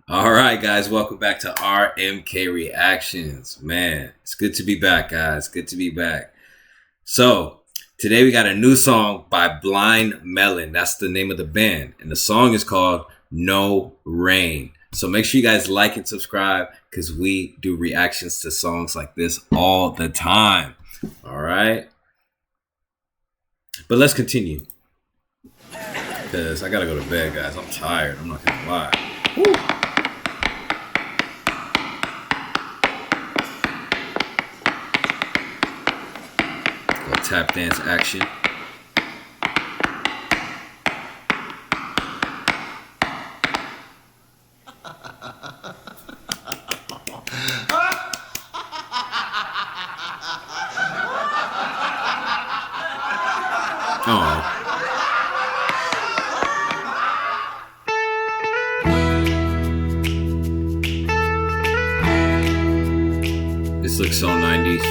All right, guys, welcome back to RMK Reactions. Man, it's good to be back, guys. Good to be back. So, today we got a new song by Blind Melon. That's the name of the band. And the song is called No Rain. So, make sure you guys like and subscribe because we do reactions to songs like this all the time. All right. But let's continue because I got to go to bed, guys. I'm tired. I'm not going to lie. Woo. Tap dance action. Oh. This looks so 90s.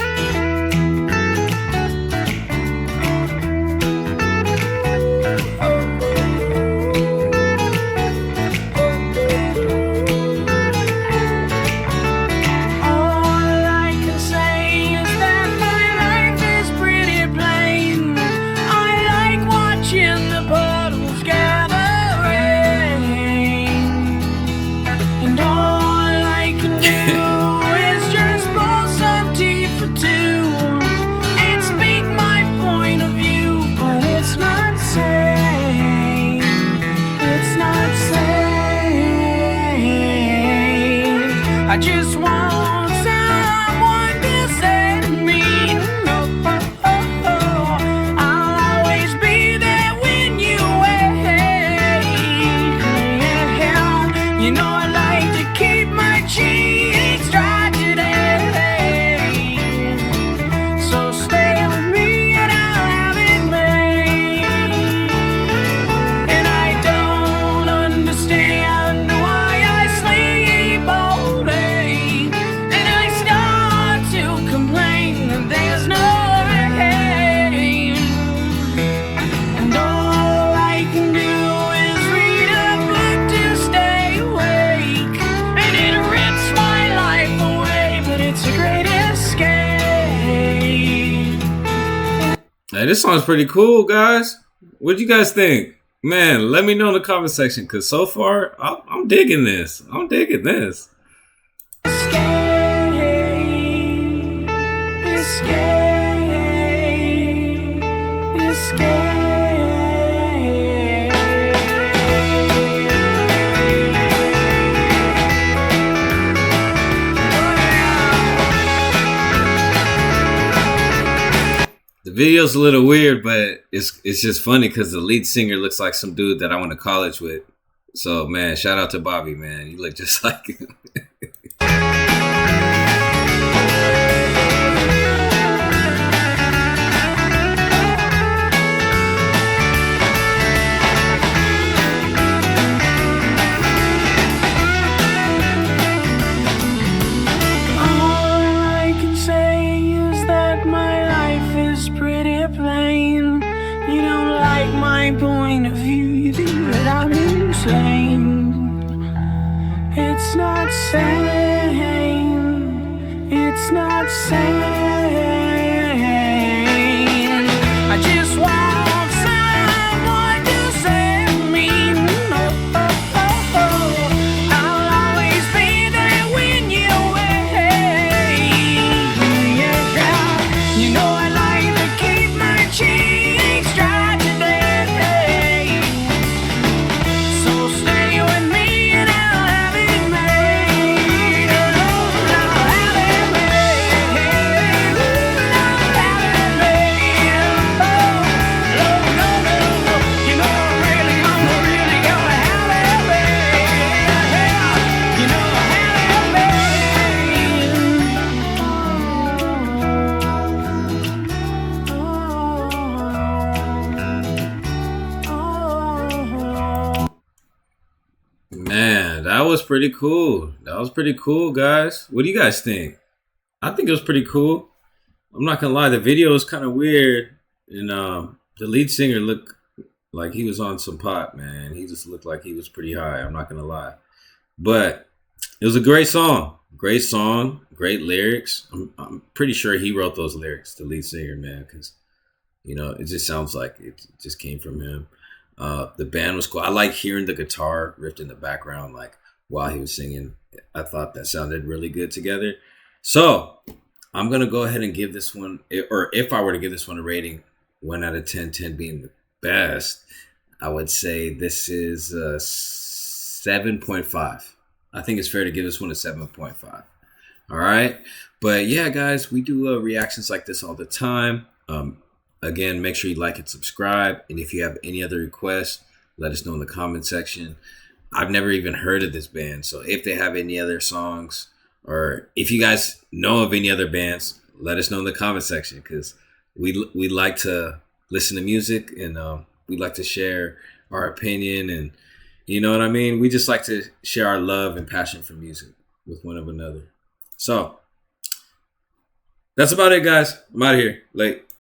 I just want someone to save me. I'll always be there when you wait. You know I like to keep my cheeks dry today. So stay with me and I'll have it made. And I don't understand why I sleep all day. And I start to complain that there's no rain. And all I can do is read a book to stay awake. And it rips my life away, but it's a great escape. Hey, this song's pretty cool, guys. What'd you guys think? Man, let me know in the comment section because so far, I'm digging this. I'm digging this. Escape, escape, escape. The video's a little weird, but it's just funny because the lead singer looks like some dude that I went to college with. So, man, shout out to Bobby, man. You look just like him. Point of view, you think that I'm insane. It's not sane. It's not sane. I just want someone to save me. I'll always be there when you wait. You know I like to keep my cheeks dry. Man, that was pretty cool. That was pretty cool, guys. What do you guys think? I think it was pretty cool. I'm not gonna lie, the video was kind of weird, and the lead singer looked like he was on some pot, man. He just looked like he was pretty high. I'm not gonna lie, But it was a great song. Great song. Great lyrics. I'm pretty sure he wrote those lyrics, the lead singer, man, because it just sounds like it just came from him. The band was cool. I like hearing the guitar riffed in the background, like while he was singing. I thought that sounded really good together. So I'm gonna go ahead and give this one, or if I were to give this one a rating, 1 out of 10, 10 being the best, I would say this is a 7.5. I think it's fair to give this one a 7.5. All right. But yeah, guys, we do reactions like this all the time. Again, make sure you like and subscribe. And if you have any other requests, let us know in the comment section. I've never even heard of this band. So if they have any other songs, or if you guys know of any other bands, let us know in the comment section, because we like to listen to music, and we like to share our opinion, and you know what I mean? We just like to share our love and passion for music with one another. So that's about it, guys. I'm out of here. Late.